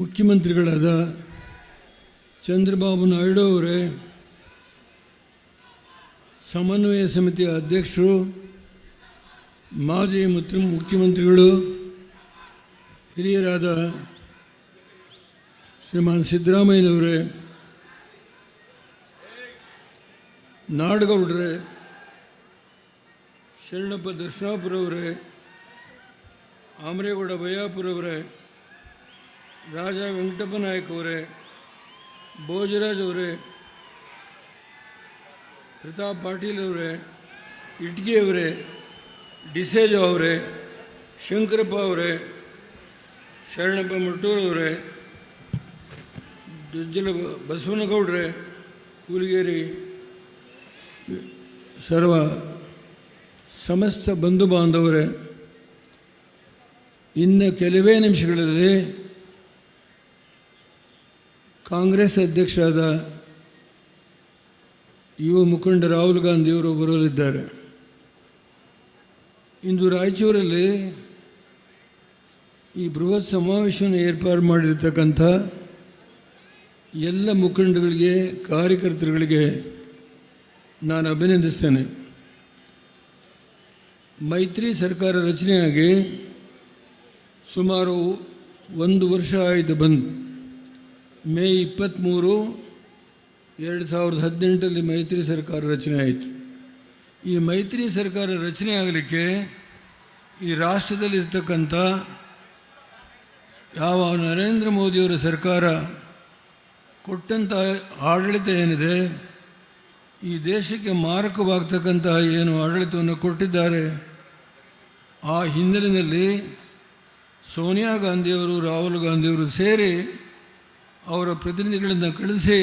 ಮುಖ್ಯಮಂತ್ರಿಗಳಾದ ಚಂದ್ರಬಾಬು ನಾಯ್ಡು ಅವರೇ, ಸಮನ್ವಯ ಸಮಿತಿಯ ಅಧ್ಯಕ್ಷರು, ಮಾಜಿ ಮುಖ್ಯಮಂತ್ರಿಗಳು ಹಿರಿಯರಾದ ಶ್ರೀಮಾನ್ ಸಿದ್ದರಾಮಯ್ಯನವರೇ, ನಾಡಗೌಡರೇ, ಶರಣಪ್ಪ ದರ್ಶನಾಪುರವರೇ, ಆಮರೇಗೌಡ ಬಯ್ಯಾಪುರವರೇ, ರಾಜ ವೆಂಕಟಪ್ಪ ನಾಯಕ್ ಅವರೇ, ಭೋಜರಾಜ್ ಅವರೇ, ಪ್ರತಾಪ್ ಪಾಟೀಲ್ ಅವರೇ, ಇಟ್ಗಿ ಅವರೇ, ಡಿಸೇಜ ಅವರೇ, ಶಂಕರಪ್ಪ ಅವರೇ, ಶರಣಪ್ಪ ಮಟ್ಟೂರವರೇ, ದುಜ್ಜಲ ಬಸವನಗೌಡರೇ, ಕೂಲಿಗೇರಿ ಸರ್ವ ಸಮಸ್ತ ಬಂಧು ಬಾಂಧವರೇ, ಇನ್ನು ಕೆಲವೇ ನಿಮಿಷಗಳಲ್ಲಿ ಕಾಂಗ್ರೆಸ್ ಅಧ್ಯಕ್ಷರಾದ ಯುವ ಮುಖಂಡ ರಾಹುಲ್ ಗಾಂಧಿಯವರು ಬರಲಿದ್ದಾರೆ. ಇಂದು ರಾಯಚೂರಲ್ಲಿ ಈ ಬೃಹತ್ ಸಮಾವೇಶವನ್ನು ಏರ್ಪಾಡು ಮಾಡಿರ್ತಕ್ಕಂಥ ಎಲ್ಲ ಮುಖಂಡಗಳಿಗೆ, ಕಾರ್ಯಕರ್ತರುಗಳಿಗೆ ನಾನು ಅಭಿನಂದಿಸ್ತೇನೆ. ಮೈತ್ರಿ ಸರ್ಕಾರ ರಚನೆಯಾಗಿ ಸುಮಾರು 1 ವರ್ಷ ಆಯಿತು ಬಂದು. ಮೇ 23, 2018 ಮೈತ್ರಿ ಸರ್ಕಾರ ರಚನೆ ಆಯಿತು. ಈ ಮೈತ್ರಿ ಸರ್ಕಾರ ರಚನೆ ಆಗಲಿಕ್ಕೆ ಈ ರಾಷ್ಟ್ರದಲ್ಲಿರ್ತಕ್ಕಂಥ ಯಾವ ನರೇಂದ್ರ ಮೋದಿಯವರ ಸರ್ಕಾರ ಕೊಟ್ಟಂಥ ಆಡಳಿತ ಏನಿದೆ, ಈ ದೇಶಕ್ಕೆ ಮಾರಕವಾಗ್ತಕ್ಕಂತಹ ಏನು ಆಡಳಿತವನ್ನು ಕೊಟ್ಟಿದ್ದಾರೆ, ಆ ಹಿನ್ನೆಲೆಯಲ್ಲಿ ಸೋನಿಯಾ ಗಾಂಧಿಯವರು, ರಾಹುಲ್ ಗಾಂಧಿಯವರು ಸೇರಿ ಅವರ ಪ್ರತಿನಿಧಿಗಳನ್ನು ಕಳಿಸಿ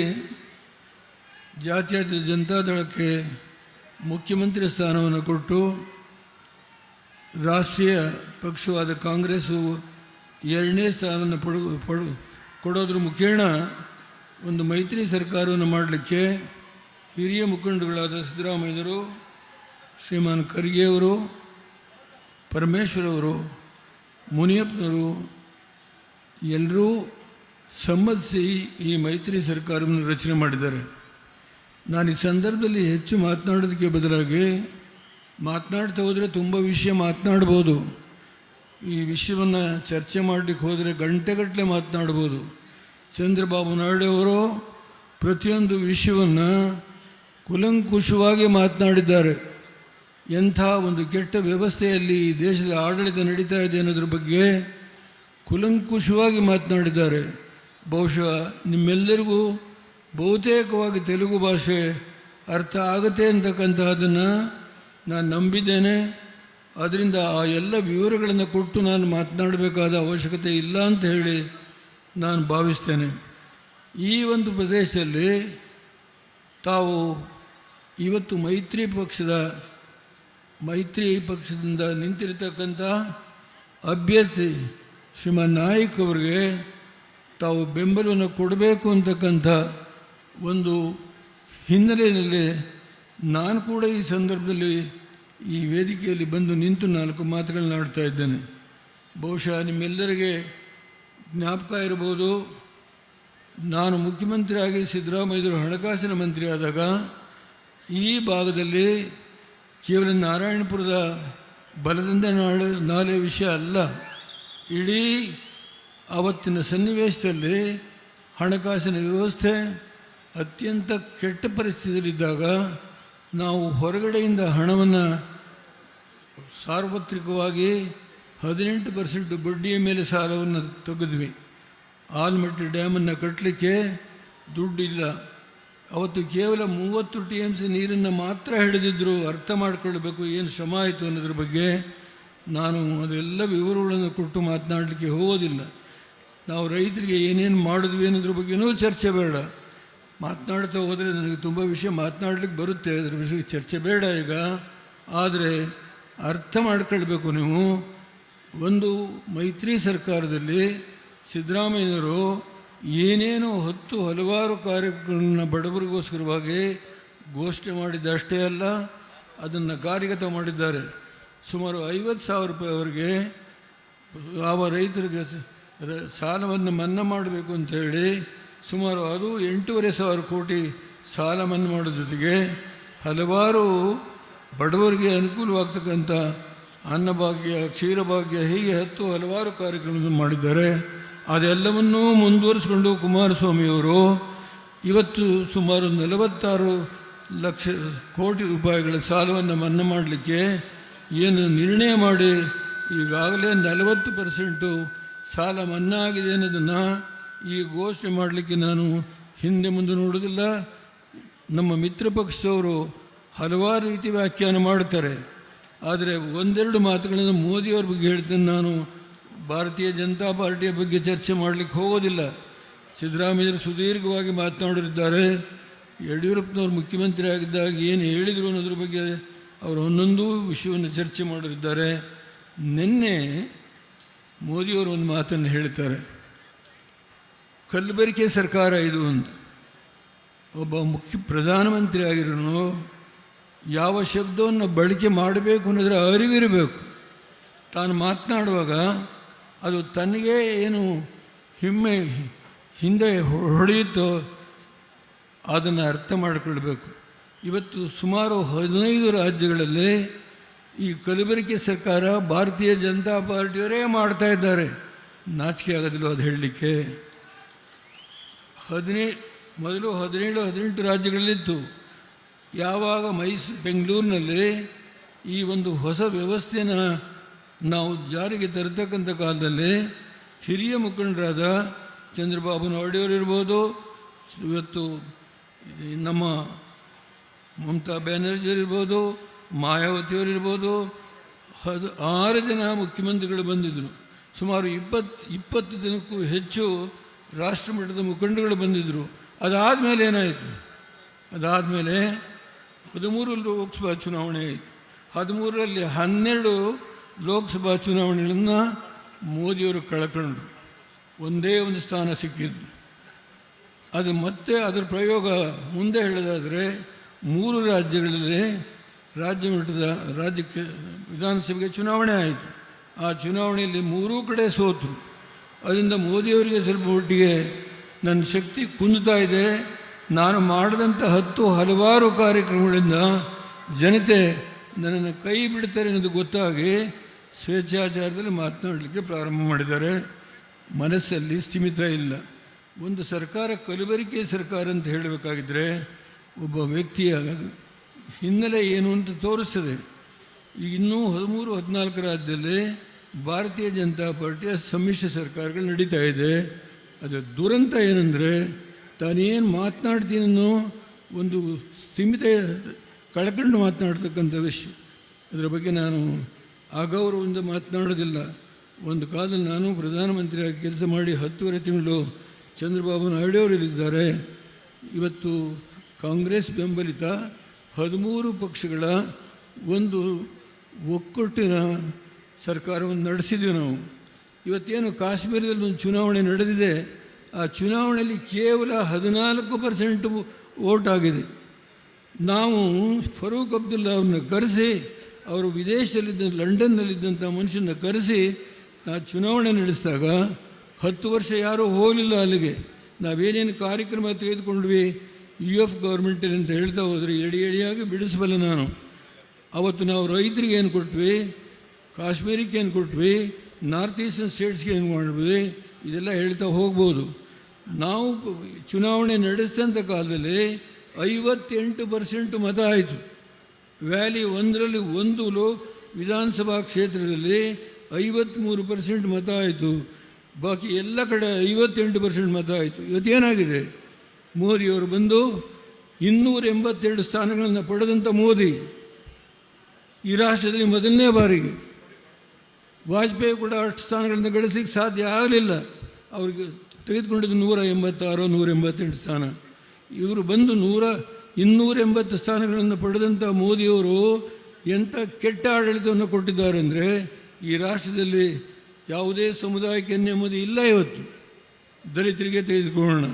ಜಾತ್ಯತೀತ ಜನತಾದಳಕ್ಕೆ ಮುಖ್ಯಮಂತ್ರಿ ಸ್ಥಾನವನ್ನು ಕೊಟ್ಟು, ರಾಷ್ಟ್ರೀಯ ಪಕ್ಷವಾದ ಕಾಂಗ್ರೆಸ್ಸು 2ನೇ ಸ್ಥಾನವನ್ನು ಕೊಡೋದ್ರ ಮುಖೇನ ಒಂದು ಮೈತ್ರಿ ಸರ್ಕಾರವನ್ನು ಮಾಡಲಿಕ್ಕೆ ಹಿರಿಯ ಮುಖಂಡಗಳಾದ ಸಿದ್ದರಾಮಯ್ಯನವರು, ಶ್ರೀಮಾನ್ ಖರ್ಗೆ ಅವರು, ಪರಮೇಶ್ವರ್ ಅವರು, ಮುನಿಯಪ್ಪನವರು ಎಲ್ಲರೂ ಸಮ್ಮತಿಸಿ ಈ ಮೈತ್ರಿ ಸರ್ಕಾರವನ್ನು ರಚನೆ ಮಾಡಿದ್ದಾರೆ. ನಾನು ಈ ಸಂದರ್ಭದಲ್ಲಿ ಹೆಚ್ಚು ಮಾತನಾಡೋದಕ್ಕೆ ಬದಲಾಗಿ ಮಾತನಾಡ್ತಾ ಹೋದರೆ ತುಂಬ ವಿಷಯ ಮಾತನಾಡ್ಬೋದು. ಈ ವಿಷಯವನ್ನು ಚರ್ಚೆ ಮಾಡಲಿಕ್ಕೆ ಹೋದರೆ ಗಂಟೆಗಟ್ಟಲೆ ಮಾತನಾಡ್ಬೋದು. ಚಂದ್ರಬಾಬು ನಾಯ್ಡು ಅವರು ಪ್ರತಿಯೊಂದು ವಿಷಯವನ್ನು ಕೂಲಂಕುಷವಾಗಿ ಮಾತನಾಡಿದ್ದಾರೆ. ಎಂಥ ಒಂದು ಕೆಟ್ಟ ವ್ಯವಸ್ಥೆಯಲ್ಲಿ ಈ ದೇಶದ ಆಡಳಿತ ನಡೀತಾ ಇದೆ ಅನ್ನೋದ್ರ ಬಗ್ಗೆ ಕೂಲಂಕುಷವಾಗಿ ಮಾತನಾಡಿದ್ದಾರೆ. ಬಹುಶಃ ನಿಮ್ಮೆಲ್ಲರಿಗೂ ಬಹುತೇಕವಾಗಿ ತೆಲುಗು ಭಾಷೆ ಅರ್ಥ ಆಗುತ್ತೆ ಅಂತಕ್ಕಂತಹದನ್ನು ನಾನು ನಂಬಿದ್ದೇನೆ. ಅದರಿಂದ ಆ ಎಲ್ಲ ವಿವರಗಳನ್ನು ಕೊಟ್ಟು ನಾನು ಮಾತನಾಡಬೇಕಾದ ಅವಶ್ಯಕತೆ ಇಲ್ಲ ಅಂತ ಹೇಳಿ ನಾನು ಭಾವಿಸ್ತೇನೆ. ಈ ಒಂದು ಪ್ರದೇಶದಲ್ಲಿ ತಾವು ಇವತ್ತು ಮೈತ್ರಿ ಪಕ್ಷದಿಂದ ನಿಂತಿರತಕ್ಕಂಥ ಅಭ್ಯರ್ಥಿ ಶ್ರೀಮಾನ್ ನಾಯ್ಕ್ ಅವರಿಗೆ ತಾವು ಬೆಂಬಲವನ್ನು ಕೊಡಬೇಕು ಅಂತಕ್ಕಂಥ ಒಂದು ಹಿನ್ನೆಲೆಯಲ್ಲಿ ನಾನು ಕೂಡ ಈ ಸಂದರ್ಭದಲ್ಲಿ ಈ ವೇದಿಕೆಯಲ್ಲಿ ಬಂದು ನಿಂತು 4 ಮಾತುಗಳನ್ನ ಆಡ್ತಾ ಇದ್ದೇನೆ. ಬಹುಶಃ ನಿಮ್ಮೆಲ್ಲರಿಗೆ ಜ್ಞಾಪಕ ಇರಬಹುದು, ನಾನು ಮುಖ್ಯಮಂತ್ರಿಯಾಗಿ ಸಿದ್ದರಾಮಯ್ಯರು ಹಣಕಾಸಿನ ಮಂತ್ರಿ ಆದಾಗ ಈ ಭಾಗದಲ್ಲಿ ಕೇವಲ ನಾರಾಯಣಪುರದ ಬಲದಿಂದ ನಾಲೆ ವಿಷಯ ಅಲ್ಲ, ಇಡೀ ಆವತ್ತಿನ ಸನ್ನಿವೇಶದಲ್ಲಿ ಹಣಕಾಸಿನ ವ್ಯವಸ್ಥೆ ಅತ್ಯಂತ ಕೆಟ್ಟ ಪರಿಸ್ಥಿತಿಯಲ್ಲಿದ್ದಾಗ ನಾವು ಹೊರಗಡೆಯಿಂದ ಹಣವನ್ನು ಸಾರ್ವತ್ರಿಕವಾಗಿ 18% ಬಡ್ಡಿಯ ಮೇಲೆ ಸಾಲವನ್ನು ತೆಗೆದ್ವಿ. ಆಲ್ಮಟ್ಟಿ ಡ್ಯಾಮನ್ನು ಕಟ್ಟಲಿಕ್ಕೆ ದುಡ್ಡಿಲ್ಲ. ಅವತ್ತು ಕೇವಲ 30 TMC ನೀರನ್ನು ಮಾತ್ರ ಹಿಡಿದಿದ್ದರು. ಅರ್ಥ ಮಾಡಿಕೊಳ್ಬೇಕು ಏನು ಶ್ರಮ ಆಯಿತು ಅನ್ನೋದ್ರ ಬಗ್ಗೆ ನಾನು ಅದೆಲ್ಲ ವಿವರಗಳನ್ನು ಕೊಟ್ಟು ಮಾತನಾಡಲಿಕ್ಕೆ ಹೋಗೋದಿಲ್ಲ. ನಾವು ರೈತರಿಗೆ ಏನೇನು ಮಾಡಿದ್ವಿ ಅನ್ನೋದ್ರ ಬಗ್ಗೆನೂ ಚರ್ಚೆ ಬೇಡ. ಮಾತನಾಡ್ತಾ ಹೋದರೆ ನನಗೆ ತುಂಬ ವಿಷಯ ಮಾತನಾಡಲಿಕ್ಕೆ ಬರುತ್ತೆ, ಅದರ ವಿಷಯ ಚರ್ಚೆ ಬೇಡ ಈಗ. ಆದರೆ ಅರ್ಥ ಮಾಡ್ಕೊಳ್ಬೇಕು ನೀವು, ಒಂದು ಮೈತ್ರಿ ಸರ್ಕಾರದಲ್ಲಿ ಸಿದ್ದರಾಮಯ್ಯನವರು ಏನೇನೋ ಹಲವಾರು ಕಾರ್ಯಕ್ರಮಗಳನ್ನ ಬಡವರಿಗೋಸ್ಕರವಾಗಿ ಘೋಷಣೆ ಮಾಡಿದ್ದಷ್ಟೇ ಅಲ್ಲ, ಅದನ್ನು ಕಾರ್ಯಗತ ಮಾಡಿದ್ದಾರೆ. ಸುಮಾರು 50,000 ರೂಪಾಯಿ ಅವರಿಗೆ ಯಾವ ರೈತರಿಗೆ ಸಾಲವನ್ನು ಮನ್ನಾ ಮಾಡಬೇಕು ಅಂತೇಳಿ ಸುಮಾರು ಅದು 8,500 ಕೋಟಿ ಸಾಲ ಮನ್ನಾ ಮಾಡೋ ಜೊತೆಗೆ ಹಲವಾರು ಬಡವರಿಗೆ ಅನುಕೂಲವಾಗ್ತಕ್ಕಂಥ ಅನ್ನಭಾಗ್ಯ, ಕ್ಷೀರಭಾಗ್ಯ, ಹೀಗೆ ಹಲವಾರು ಕಾರ್ಯಕ್ರಮಗಳನ್ನು ಮಾಡಿದ್ದಾರೆ. ಅದೆಲ್ಲವನ್ನೂ ಮುಂದುವರಿಸಿಕೊಂಡು ಕುಮಾರಸ್ವಾಮಿಯವರು ಇವತ್ತು ಸುಮಾರು 46 ಲಕ್ಷ ಕೋಟಿ ರೂಪಾಯಿಗಳ ಸಾಲವನ್ನು ಮನ್ನಾ ಮಾಡಲಿಕ್ಕೆ ಏನು ನಿರ್ಣಯ ಮಾಡಿ ಈಗಾಗಲೇ 40% ಸಾಲ ಮನ್ನಾ ಆಗಿದೆ ಅನ್ನೋದನ್ನು ಈ ಘೋಷಣೆ ಮಾಡಲಿಕ್ಕೆ ನಾನು ಹಿಂದೆ ಮುಂದೆ ನೋಡೋದಿಲ್ಲ. ನಮ್ಮ ಮಿತ್ರ ಪಕ್ಷದವರು ಹಲವಾರು ರೀತಿ ವ್ಯಾಖ್ಯಾನ ಮಾಡ್ತಾರೆ. ಆದರೆ ಒಂದೆರಡು ಮಾತುಗಳನ್ನು ಮೋದಿಯವ್ರ ಬಗ್ಗೆ ಹೇಳ್ತೇನೆ. ನಾನು ಭಾರತೀಯ ಜನತಾ ಪಾರ್ಟಿಯ ಬಗ್ಗೆ ಚರ್ಚೆ ಮಾಡಲಿಕ್ಕೆ ಹೋಗೋದಿಲ್ಲ. ಸಿದ್ದರಾಮಯ್ಯರು ಸುದೀರ್ಘವಾಗಿ ಮಾತನಾಡಿದ್ದಾರೆ. ಯಡಿಯೂರಪ್ಪನವರು ಮುಖ್ಯಮಂತ್ರಿ ಆಗಿದ್ದಾಗ ಏನು ಹೇಳಿದರು ಅನ್ನೋದ್ರ ಬಗ್ಗೆ ಅವರು ಒಂದೊಂದು ವಿಷಯವನ್ನು ಚರ್ಚೆ ಮಾಡಿದ್ದಾರೆ. ನಿನ್ನೆ ಮೋದಿಯವರು ಒಂದು ಮಾತನ್ನು ಹೇಳ್ತಾರೆ, ಕಲ್ಲಬೆರಕೆ ಸರ್ಕಾರ ಇದು ಅಂತ. ಒಬ್ಬ ಪ್ರಧಾನಮಂತ್ರಿ ಆಗಿರೋನು ಯಾವ ಶಬ್ದವನ್ನು ಬಳಕೆ ಮಾಡಬೇಕು ಅನ್ನೋದರ ಅರಿವಿರಬೇಕು. ತಾನು ಮಾತನಾಡುವಾಗ ಅದು ತನಗೇ ಏನು ಹಿಂದೆ ಹೊಡೆಯುತ್ತೋ ಅದನ್ನು ಅರ್ಥ ಮಾಡಿಕೊಳ್ಬೇಕು. ಇವತ್ತು ಸುಮಾರು 15 ರಾಜ್ಯಗಳಲ್ಲಿ ಈ ಕಲಬೆರಕೆ ಸರ್ಕಾರ ಭಾರತೀಯ ಜನತಾ ಪಾರ್ಟಿಯವರೇ ಮಾಡ್ತಾ ಇದ್ದಾರೆ. ನಾಚಿಕೆ ಆಗೋದಿಲ್ಲ ಅದು ಹೇಳಲಿಕ್ಕೆ. ಮೊದಲು 17-18 ರಾಜ್ಯಗಳಲ್ಲಿತ್ತು. ಯಾವಾಗ ಬೆಂಗಳೂರಿನಲ್ಲಿ ಈ ಒಂದು ಹೊಸ ವ್ಯವಸ್ಥೆನ ನಾವು ಜಾರಿಗೆ ತರತಕ್ಕಂಥ ಕಾಲದಲ್ಲಿ ಹಿರಿಯ ಮುಖಂಡರಾದ ಚಂದ್ರಬಾಬು ನಾಯ್ಡು ಇರ್ಬೋದು, ಇವತ್ತು ನಮ್ಮ ಮಮತಾ ಬ್ಯಾನರ್ಜಿಯರಿರ್ಬೋದು, ಮಾಯಾವತಿಯವರಿರ್ಬೋದು, 6 ಜನ ಮುಖ್ಯಮಂತ್ರಿಗಳು ಬಂದಿದ್ದರು. ಸುಮಾರು 20 ಜನಕ್ಕೂ ಹೆಚ್ಚು ರಾಷ್ಟ್ರಮಟ್ಟದ ಮುಖಂಡಗಳು ಬಂದಿದ್ದರು. ಅದಾದಮೇಲೆ ಏನಾಯಿತು? ಅದಾದಮೇಲೆ 13 ಲೋಕಸಭಾ ಚುನಾವಣೆ ಆಯಿತು. 13ರಲ್ಲಿ 12 ಲೋಕಸಭಾ ಚುನಾವಣೆಗಳನ್ನು ಮೋದಿಯವರು ಕಳ್ಕೊಂಡ್ರು. ಒಂದೇ ಒಂದು ಸ್ಥಾನ ಸಿಕ್ಕಿದ್ದು. ಅದು ಮತ್ತೆ ಅದರ ಪ್ರಯೋಗ ಮುಂದೆ ಹೇಳೋದಾದರೆ 3 ರಾಜ್ಯಗಳಲ್ಲಿ ರಾಜ್ಯ ಮಟ್ಟದ ರಾಜ್ಯಕ್ಕೆ ವಿಧಾನಸಭೆಗೆ ಚುನಾವಣೆ ಆಯಿತು. ಆ ಚುನಾವಣೆಯಲ್ಲಿ 3 ಕಡೆ ಸೋತರು. ಅದರಿಂದ ಮೋದಿಯವರಿಗೆ ಸ್ವಲ್ಪ ಮಟ್ಟಿಗೆ ನನ್ನ ಶಕ್ತಿ ಕುಂದುತ್ತಾ ಇದೆ. ನಾನು ಮಾಡಿದಂಥ ಹಲವಾರು ಕಾರ್ಯಕ್ರಮಗಳಿಂದ ಜನತೆ ನನ್ನನ್ನು ಕೈ ಬಿಡ್ತಾರೆ ಅನ್ನೋದು ಗೊತ್ತಾಗಿ ಸ್ವೇಚ್ಛಾಚಾರದಲ್ಲಿ ಮಾತನಾಡಲಿಕ್ಕೆ ಪ್ರಾರಂಭ ಮಾಡಿದ್ದಾರೆ. ಮನಸ್ಸಲ್ಲಿ ಸ್ಥಿಮಿತ ಇಲ್ಲ. ಒಂದು ಸರ್ಕಾರ ಕಲಬೆರಕೆ ಸರ್ಕಾರ ಅಂತ ಹೇಳಬೇಕಾಗಿದ್ದರೆ ಒಬ್ಬ ವ್ಯಕ್ತಿಯ ಹಿನ್ನೆಲೆ ಏನು ಅಂತ ತೋರಿಸ್ತದೆ. ಈಗ ಇನ್ನೂ 13-14 ರಾಜ್ಯದಲ್ಲಿ ಭಾರತೀಯ ಜನತಾ ಪಾರ್ಟಿಯ ಸಮ್ಮಿಶ್ರ ಸರ್ಕಾರಗಳು ನಡೀತಾ ಇದೆ. ಅದು ದುರಂತ ಏನಂದರೆ ತಾನೇನು ಮಾತನಾಡ್ತೀನೋ ಒಂದು ಸ್ಥಿಮಿತ ಕಳ್ಕೊಂಡು ಮಾತನಾಡ್ತಕ್ಕಂಥ ವಿಷಯ. ಅದರ ಬಗ್ಗೆ ನಾನು ಅಗೌರವದಿಂದ ಮಾತನಾಡೋದಿಲ್ಲ. ಒಂದು ಕಾಲದಲ್ಲಿ ನಾನು ಪ್ರಧಾನಮಂತ್ರಿಯಾಗಿ ಕೆಲಸ ಮಾಡಿ 10.5 ತಿಂಗಳು ಚಂದ್ರಬಾಬು ನಾಯ್ಡು ಅವರಿದ್ದಾರೆ. ಇವತ್ತು ಕಾಂಗ್ರೆಸ್ ಬೆಂಬಲಿತ 13 ಪಕ್ಷಗಳ ಒಂದು ಒಕ್ಕೂಟಿನ ಸರ್ಕಾರವನ್ನು ನಡೆಸಿದ್ವಿ ನಾವು. ಇವತ್ತೇನು ಕಾಶ್ಮೀರದಲ್ಲಿ ಒಂದು ಚುನಾವಣೆ ನಡೆದಿದೆ, ಆ ಚುನಾವಣೆಯಲ್ಲಿ ಕೇವಲ 14% ವೋಟ್ ಆಗಿದೆ. ನಾವು ಫರೂಕ್ ಅಬ್ದುಲ್ಲಾ ಅವ್ರನ್ನ ಕರೆಸಿ, ಅವರು ವಿದೇಶದಲ್ಲಿದ್ದ ಲಂಡನ್ನಲ್ಲಿದ್ದಂಥ ಮನುಷ್ಯನ ಕರೆಸಿ ನಾವು ಚುನಾವಣೆ ನಡೆಸಿದಾಗ 10 ವರ್ಷ ಯಾರೂ ಹೋಗಲಿಲ್ಲ ಅಲ್ಲಿಗೆ. ನಾವೇನೇನು ಕಾರ್ಯಕ್ರಮ ತೆಗೆದುಕೊಂಡ್ವಿ UF ಗೌರ್ಮೆಂಟಲ್ಲಿ ಅಂತ ಹೇಳ್ತಾ ಹೋದರೆ ಎಳಿಯಾಗಿ ಬಿಡಿಸಬಲ್ಲ ನಾನು. ಅವತ್ತು ನಾವು ರೈತರಿಗೆ ಏನು ಕೊಟ್ವಿ, ಕಾಶ್ಮೀರಕ್ಕೆ ಏನು ಕೊಟ್ವಿ, ನಾರ್ತ್ ಈಸ್ಟರ್ನ್ ಸ್ಟೇಟ್ಸ್ಗೆ ಏನು ಮಾಡಿದ್ವಿ, ಇದೆಲ್ಲ ಹೇಳ್ತಾ ಹೋಗ್ಬೋದು. ನಾವು ಚುನಾವಣೆ ನಡೆಸಿದಂಥ ಕಾಲದಲ್ಲಿ 58% ಮತ ಆಯಿತು. ವ್ಯಾಲಿ 1ರಲ್ಲಿ 1 ವಿಧಾನಸಭಾ ಕ್ಷೇತ್ರದಲ್ಲಿ 53% ಮತ ಆಯಿತು. ಬಾಕಿ ಎಲ್ಲ ಕಡೆ 58% ಮತ ಆಯಿತು. ಇವತ್ತೇನಾಗಿದೆ? ಮೋದಿಯವರು ಬಂದು 282 ಸ್ಥಾನಗಳನ್ನು ಪಡೆದಂಥ ಮೋದಿ ಈ ರಾಷ್ಟ್ರದಲ್ಲಿ ಮೊದಲನೇ ಬಾರಿಗೆ. ವಾಜಪೇಯಿ ಕೂಡ ಅಷ್ಟು ಸ್ಥಾನಗಳನ್ನು ಗಳಿಸಲಿಕ್ಕೆ ಸಾಧ್ಯ ಆಗಲಿಲ್ಲ. ಅವ್ರಿಗೆ ತೆಗೆದುಕೊಂಡಿದ್ದು 186-188 ಸ್ಥಾನ. ಇವರು ಬಂದು 280 ಸ್ಥಾನಗಳನ್ನು ಪಡೆದಂಥ ಮೋದಿಯವರು ಎಂಥ ಕೆಟ್ಟ ಆಡಳಿತವನ್ನು ಕೊಟ್ಟಿದ್ದಾರೆ ಅಂದರೆ, ಈ ರಾಷ್ಟ್ರದಲ್ಲಿ ಯಾವುದೇ ಸಮುದಾಯಕ್ಕೆ ನೆಮ್ಮದಿ ಇಲ್ಲ. ಇವತ್ತು ದಲಿತರಿಗೆ ತೆಗೆದುಕೊಳ್ಳೋಣ,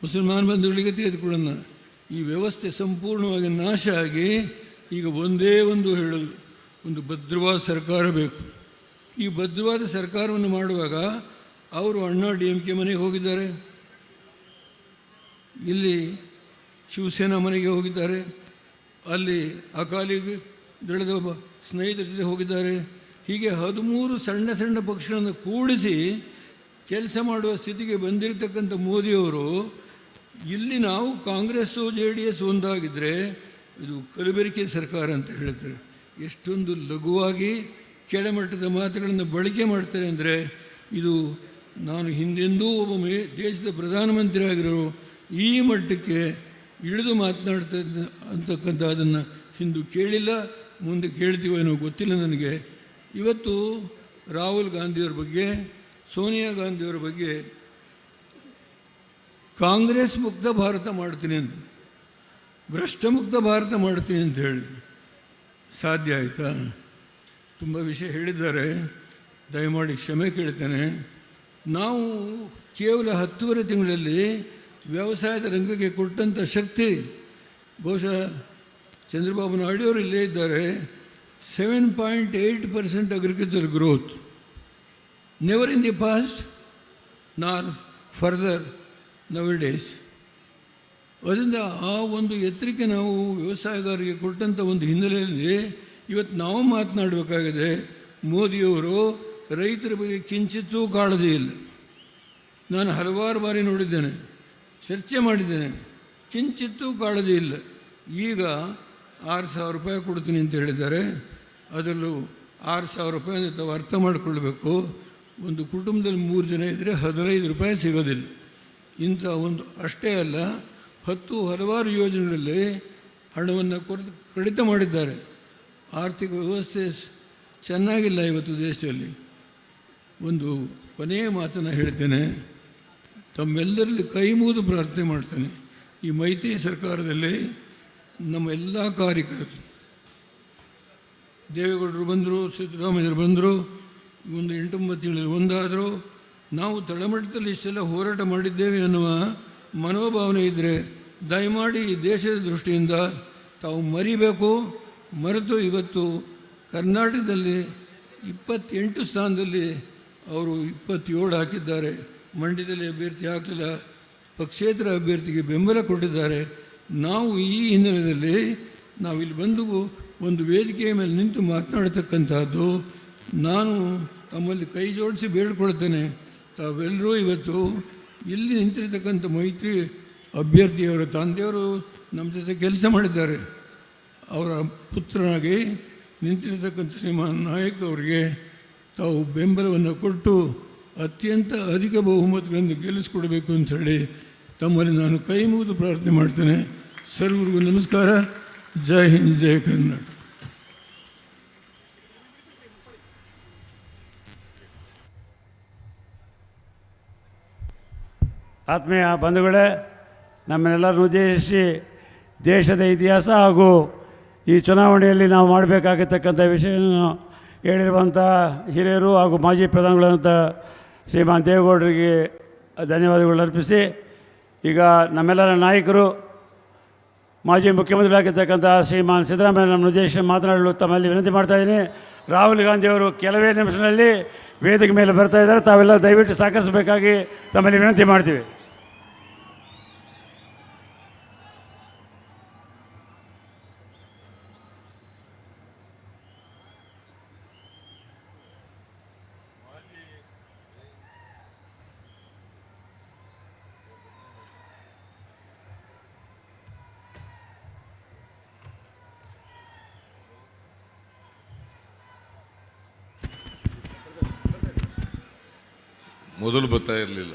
ಮುಸಲ್ಮಾನ್ ಬಂಧುಗಳಿಗೆ ತೆಗೆದುಕೊಳ್ಳೋಣ. ಈ ವ್ಯವಸ್ಥೆ ಸಂಪೂರ್ಣವಾಗಿ ನಾಶ ಆಗಿ ಈಗ ಒಂದೇ ಒಂದು ಹೇಳೋದು, ಒಂದು ಭದ್ರವಾದ ಸರ್ಕಾರ ಬೇಕು. ಈ ಭದ್ರವಾದ ಸರ್ಕಾರವನ್ನು ಮಾಡುವಾಗ ಅವರು ಅಣ್ಣಾ ಡಿ ಎಂ ಕೆ ಮನೆಗೆ ಹೋಗಿದ್ದಾರೆ, ಇಲ್ಲಿ ಶಿವಸೇನಾ ಮನೆಗೆ ಹೋಗಿದ್ದಾರೆ, ಅಲ್ಲಿ ಅಕಾಲಿ ದಳದ ಒಬ್ಬ ಸ್ನೇಹಿತರ ಜೊತೆ ಹೋಗಿದ್ದಾರೆ. ಹೀಗೆ 13 ಸಣ್ಣ ಸಣ್ಣ ಪಕ್ಷಗಳನ್ನು ಕೂಡಿಸಿ ಕೆಲಸ ಮಾಡುವ ಸ್ಥಿತಿಗೆ ಬಂದಿರತಕ್ಕಂಥ ಮೋದಿಯವರು ಇಲ್ಲಿ ನಾವು ಕಾಂಗ್ರೆಸ್ಸು JDS ಒಂದಾಗಿದ್ದರೆ ಇದು ಕಲಬೆರಕೆ ಸರ್ಕಾರ ಅಂತ ಹೇಳ್ತಾರೆ. ಎಷ್ಟೊಂದು ಲಘುವಾಗಿ ಕೆಳಮಟ್ಟದ ಮಾತುಗಳನ್ನು ಬಳಕೆ ಮಾಡ್ತಾರೆ ಅಂದರೆ ಇದು ನಾನು ಹಿಂದೆಂದೂ ಒಬ್ಬ ದೇಶದ ಪ್ರಧಾನಮಂತ್ರಿ ಆಗಿರೋ ಈ ಮಟ್ಟಕ್ಕೆ ಇಳಿದು ಮಾತನಾಡ್ತಾ ಅಂತಕ್ಕಂಥ ಅದನ್ನು ಹಿಂದೂ ಕೇಳಿಲ್ಲ, ಮುಂದೆ ಕೇಳ್ತೀವೋ ಏನೋ ಗೊತ್ತಿಲ್ಲ ನನಗೆ. ಇವತ್ತು ರಾಹುಲ್ ಗಾಂಧಿಯವ್ರ ಬಗ್ಗೆ, ಸೋನಿಯಾ ಗಾಂಧಿಯವರ ಬಗ್ಗೆ ಕಾಂಗ್ರೆಸ್ ಮುಕ್ತ ಭಾರತ ಮಾಡ್ತೀನಿ ಅಂತ, ಭ್ರಷ್ಟ ಮುಕ್ತ ಭಾರತ ಮಾಡ್ತೀನಿ ಅಂತ ಹೇಳಿದ್ರು. ಸಾಧ್ಯ ಆಯಿತಾ? ತುಂಬ ವಿಷಯ ಹೇಳಿದ್ದಾರೆ, ದಯಮಾಡಿ ಕ್ಷಮೆ ಕೇಳ್ತೇನೆ. ನಾವು ಕೇವಲ 10 ತಿಂಗಳಲ್ಲಿ ವ್ಯವಸಾಯದ ರಂಗಕ್ಕೆ ಕೊಟ್ಟಂಥ ಶಕ್ತಿ, ಬಹುಶಃ ಚಂದ್ರಬಾಬು ನಾಯ್ಡು ಅವರು ಇಲ್ಲೇ ಇದ್ದಾರೆ, 7.8% agriculture growth, never in the past ನಾರ್ ಫರ್ದರ್ ನವ್ ಡೇಸ್. ಅದರಿಂದ ಆ ಒಂದು ಎತ್ತರಕ್ಕೆ ನಾವು ವ್ಯವಸಾಯಗಾರರಿಗೆ ಕೊಟ್ಟಂಥ ಒಂದು ಹಿನ್ನೆಲೆಯಲ್ಲಿ ಇವತ್ತು ನಾವು ಮಾತನಾಡಬೇಕಾಗಿದೆ. ಮೋದಿಯವರು ರೈತರ ಬಗ್ಗೆ ಕಿಂಚಿತ್ತೂ ಕಾಳಜಿ ಇಲ್ಲ. ನಾನು ಹಲವಾರು ಬಾರಿ ನೋಡಿದ್ದೇನೆ, ಚರ್ಚೆ ಮಾಡಿದ್ದೇನೆ, ಕಿಂಚಿತ್ತೂ ಕಾಳಜಿ ಇಲ್ಲ. ಈಗ 6,000 ರೂಪಾಯಿ ಕೊಡ್ತೀನಿ ಅಂತ ಹೇಳಿದ್ದಾರೆ. ಅದರಲ್ಲೂ 6,000 ರೂಪಾಯಿ ಅಂತ ತಾವು ಅರ್ಥ ಮಾಡಿಕೊಳ್ಬೇಕು. ಒಂದು ಕುಟುಂಬದಲ್ಲಿ 3 ಜನ ಇದ್ದರೆ 15 ರೂಪಾಯಿ ಸಿಗೋದಿಲ್ಲ. ಇಂಥ ಒಂದು ಅಷ್ಟೇ ಅಲ್ಲ, ಹಲವಾರು ಯೋಜನೆಗಳಲ್ಲಿ ಹಣವನ್ನು ಕಡಿತ ಮಾಡಿದ್ದಾರೆ. ಆರ್ಥಿಕ ವ್ಯವಸ್ಥೆ ಚೆನ್ನಾಗಿಲ್ಲ ಇವತ್ತು ದೇಶದಲ್ಲಿ. ಒಂದು ಕೊನೆಯ ಮಾತನ್ನು ಹೇಳ್ತೇನೆ, ತಮ್ಮೆಲ್ಲರಲ್ಲಿ ಕೈ ಮುಗಿದು ಪ್ರಾರ್ಥನೆ ಮಾಡ್ತೇನೆ. ಈ ಮೈತ್ರಿ ಸರ್ಕಾರದಲ್ಲಿ ನಮ್ಮ ಎಲ್ಲ ಕಾರ್ಯಕರ್ತರು, ದೇವೇಗೌಡರು ಬಂದರು, ಸಿದ್ದರಾಮಯ್ಯರು ಬಂದರು, ಒಂದು 8-9 ತಿಂಗಳಲ್ಲಿ ಒಂದಾದರು. ನಾವು ತಳಮಟ್ಟದಲ್ಲಿ ಇಷ್ಟೆಲ್ಲ ಹೋರಾಟ ಮಾಡಿದ್ದೇವೆ ಅನ್ನುವ ಮನೋಭಾವನೆ ಇದ್ದರೆ ದಯಮಾಡಿ ಈ ದೇಶದ ದೃಷ್ಟಿಯಿಂದ ತಾವು ಮರಿಬೇಕು. ಮರೆತು ಇವತ್ತು ಕರ್ನಾಟಕದಲ್ಲಿ 28 ಸ್ಥಾನದಲ್ಲಿ ಅವರು 27 ಹಾಕಿದ್ದಾರೆ. ಮಂಡ್ಯದಲ್ಲಿ ಅಭ್ಯರ್ಥಿ ಹಾಕಲಿಲ್ಲ, ಪಕ್ಷೇತರ ಅಭ್ಯರ್ಥಿಗೆ ಬೆಂಬಲ ಕೊಟ್ಟಿದ್ದಾರೆ. ನಾವು ಈ ಹಿನ್ನೆಲೆಯಲ್ಲಿ ನಾವಿಲ್ಲಿ ಬಂದು ಒಂದು ವೇದಿಕೆಯ ಮೇಲೆ ನಿಂತು ಮಾತನಾಡ್ತಕ್ಕಂಥದ್ದು, ನಾನು ತಮ್ಮಲ್ಲಿ ಕೈ ಜೋಡಿಸಿ ಬೇಡ್ಕೊಳ್ತೇನೆ, ತಾವೆಲ್ಲರೂ ಇವತ್ತು ಇಲ್ಲಿ ನಿಂತಿರ್ತಕ್ಕಂಥ ಮೈತ್ರಿ ಅಭ್ಯರ್ಥಿಯವರ ತಂದೆಯವರು ನಮ್ಮ ಜೊತೆ ಕೆಲಸ ಮಾಡಿದ್ದಾರೆ, ಅವರ ಪುತ್ರನಾಗಿ ನಿಂತಿರ್ತಕ್ಕಂಥ ಶ್ರೀಮಾನ್ ನಾಯಕ್ ಅವರಿಗೆ ತಾವು ಬೆಂಬಲವನ್ನು ಕೊಟ್ಟು ಅತ್ಯಂತ ಅಧಿಕ ಬಹುಮತಗಳನ್ನು ಗೆಲ್ಲಿಸ್ಕೊಡ್ಬೇಕು ಅಂಥೇಳಿ ತಮ್ಮಲ್ಲಿ ನಾನು ಕೈ ಮುಗಿದು ಪ್ರಾರ್ಥನೆ ಮಾಡ್ತೇನೆ. ಸರ್ವರಿಗೂ ನಮಸ್ಕಾರ. ಜೈ ಹಿಂದ್, ಜೈ ಕರ್ನಾಟಕ. ಆತ್ಮೀಯ ಬಂಧುಗಳೇ, ನಮ್ಮನ್ನೆಲ್ಲರನ್ನು ಉದ್ದೇಶಿಸಿ ದೇಶದ ಇತಿಹಾಸ ಹಾಗೂ ಈ ಚುನಾವಣೆಯಲ್ಲಿ ನಾವು ಮಾಡಬೇಕಾಗಿರ್ತಕ್ಕಂಥ ವಿಷಯವನ್ನು ಹೇಳಿರುವಂಥ ಹಿರಿಯರು ಹಾಗೂ ಮಾಜಿ ಪ್ರಧಾನಿಗಳಂಥ ಶ್ರೀಮಾನ್ ದೇವೇಗೌಡರಿಗೆ ಧನ್ಯವಾದಗಳು ಅರ್ಪಿಸಿ, ಈಗ ನಮ್ಮೆಲ್ಲರ ನಾಯಕರು ಮಾಜಿ ಮುಖ್ಯಮಂತ್ರಿಗಳಾಗಿರ್ತಕ್ಕಂಥ ಶ್ರೀಮಾನ್ ಸಿದ್ದರಾಮಯ್ಯ ನಮ್ಮ ಉದ್ದೇಶ ಮಾತನಾಡಲು ತಮ್ಮಲ್ಲಿ ವಿನಂತಿ ಮಾಡ್ತಾಯಿದ್ದೀನಿ. ರಾಹುಲ್ ಗಾಂಧಿಯವರು ಕೆಲವೇ ನಿಮಿಷಗಳಲ್ಲಿ ವೇದಿಕೆ ಮೇಲೆ ಬರ್ತಾ ಇದ್ದಾರೆ. ತಾವೆಲ್ಲ ದಯವಿಟ್ಟು ಸಹಕರಿಸಬೇಕಾಗಿ ತಮ್ಮಲ್ಲಿ ವಿನಂತಿ ಮಾಡ್ತೀವಿ. ಮೊದಲು ಬರ್ತಾ ಇರಲಿಲ್ಲ.